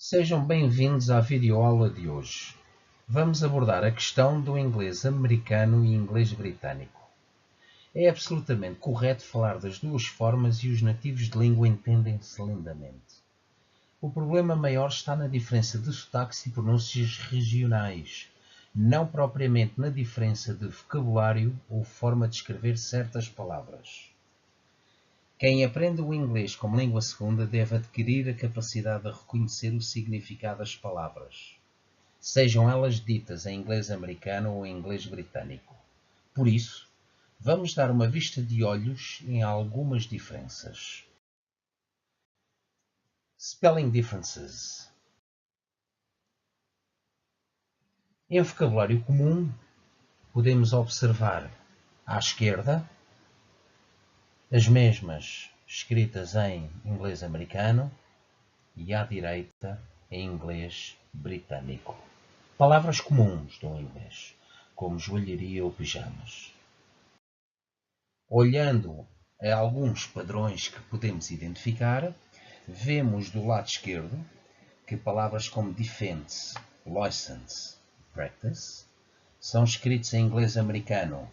Sejam bem-vindos à videoaula de hoje. Vamos abordar a questão do inglês americano e inglês britânico. É absolutamente correto falar das duas formas e os nativos de língua entendem-se lindamente. O problema maior está na diferença de sotaques e pronúncias regionais, não propriamente na diferença de vocabulário ou forma de escrever certas palavras. Quem aprende o inglês como língua segunda deve adquirir a capacidade de reconhecer o significado das palavras, sejam elas ditas em inglês americano ou em inglês britânico. Por isso, vamos dar uma vista de olhos em algumas diferenças. Spelling differences. Em vocabulário comum, podemos observar à esquerda as mesmas escritas em inglês americano e à direita em inglês britânico. Palavras comuns do inglês, como joalheria ou pijamas. Olhando a alguns padrões que podemos identificar, vemos do lado esquerdo que palavras como defense, license, practice são escritas em inglês americano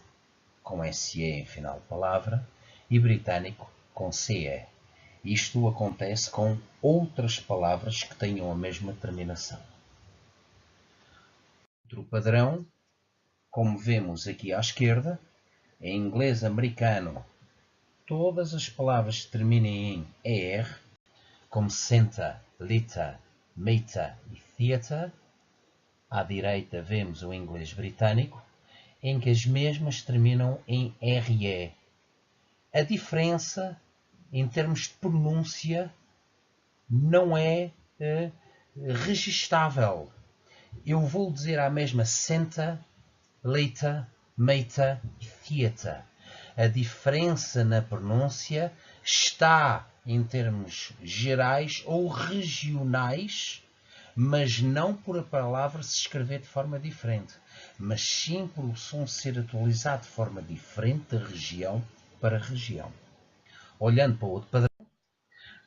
com SE em final de palavra e britânico com CE. Isto acontece com outras palavras que tenham a mesma terminação. Outro padrão, como vemos aqui à esquerda, em inglês americano, todas as palavras que terminem em ER, como center, liter, meter e theatre. À direita vemos o inglês britânico, em que as mesmas terminam em RE. A diferença, em termos de pronúncia, não é registável. Eu vou dizer a mesma center, liter, meter e theatre. A diferença na pronúncia está em termos gerais ou regionais, mas não por a palavra se escrever de forma diferente, mas sim por o som ser atualizado de forma diferente de região para região. Olhando para outro padrão,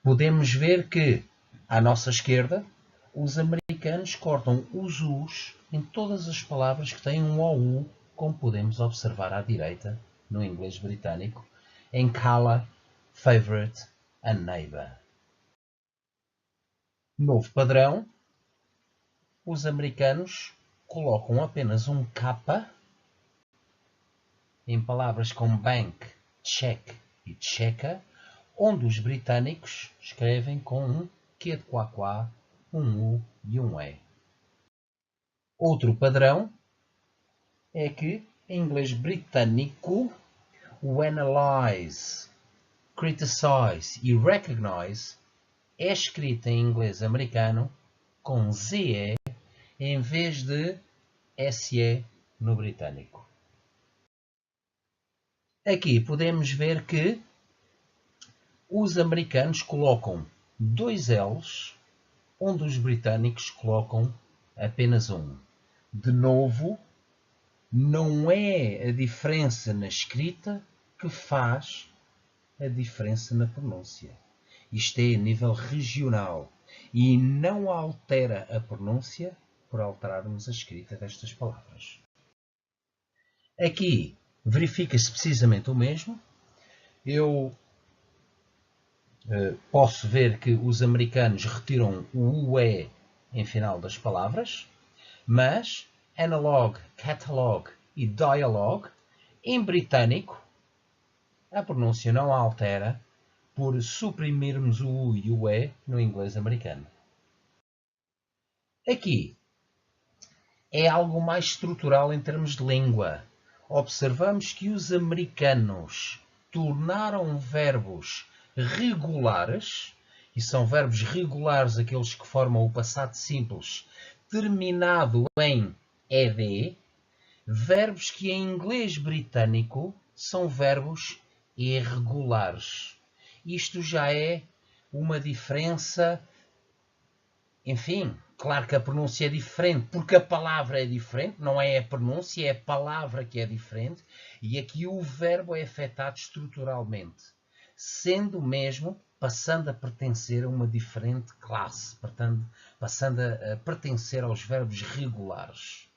podemos ver que, à nossa esquerda, os americanos cortam os U's em todas as palavras que têm um OU, como podemos observar à direita no inglês britânico, em color, favorite and neighbor. Novo padrão, os americanos colocam apenas um K em palavras como bank, check e checker, onde os britânicos escrevem com um Q de quá, um U e um E. Outro padrão é que, em inglês britânico, o analyze, criticize e recognize é escrito em inglês americano com ZE em vez de SE no britânico. Aqui podemos ver que os americanos colocam dois L's, onde os britânicos colocam apenas um. De novo, não é a diferença na escrita que faz a diferença na pronúncia. Isto é a nível regional e não altera a pronúncia por alterarmos a escrita destas palavras. Aqui verifica-se precisamente o mesmo. Eu posso ver que os americanos retiram o UE em final das palavras, mas analog, catalog e dialogue, em britânico, a pronúncia não altera por suprimirmos o U e o E no inglês americano. Aqui é algo mais estrutural em termos de língua. Observamos que os americanos tornaram verbos regulares, e são verbos regulares aqueles que formam o passado simples terminado em ED, verbos que em inglês britânico são verbos irregulares. Isto já é uma diferença, enfim, claro que a pronúncia é diferente, porque a palavra é diferente, não é a pronúncia, é a palavra que é diferente, e aqui o verbo é afetado estruturalmente, sendo mesmo passando a pertencer a uma diferente classe, passando a pertencer aos verbos regulares.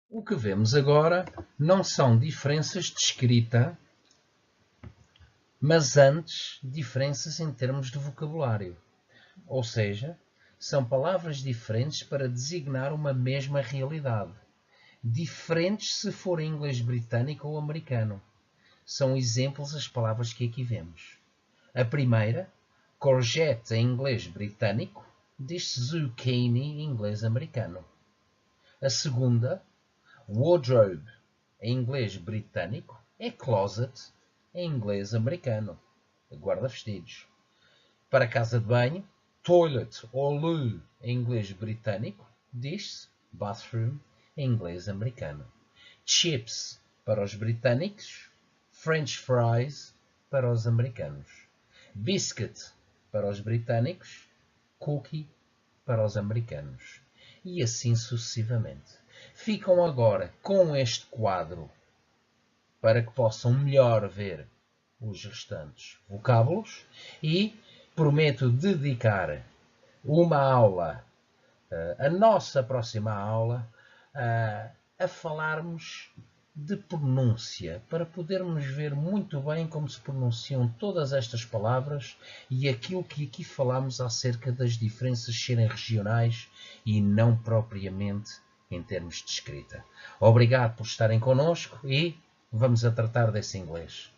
O que vemos agora não são diferenças de escrita, mas antes diferenças em termos de vocabulário. Ou seja, são palavras diferentes para designar uma mesma realidade. Diferentes se for em inglês britânico ou americano. São exemplos as palavras que aqui vemos. A primeira, courgette em inglês britânico, diz-se zucchini em inglês americano. A segunda, wardrobe em inglês britânico, é closet em inglês americano, guarda-vestidos. Para casa de banho, toilet ou loo em inglês britânico, diz-se bathroom em inglês americano. Chips para os britânicos, French fries para os americanos. Biscuit para os britânicos, cookie para os americanos. E assim sucessivamente. Ficam agora com este quadro para que possam melhor ver os restantes vocábulos e prometo dedicar uma aula, a nossa próxima aula, a falarmos de pronúncia, para podermos ver muito bem como se pronunciam todas estas palavras e aquilo que aqui falamos acerca das diferenças serem regionais e não propriamente em termos de escrita. Obrigado por estarem connosco e vamos a tratar desse inglês.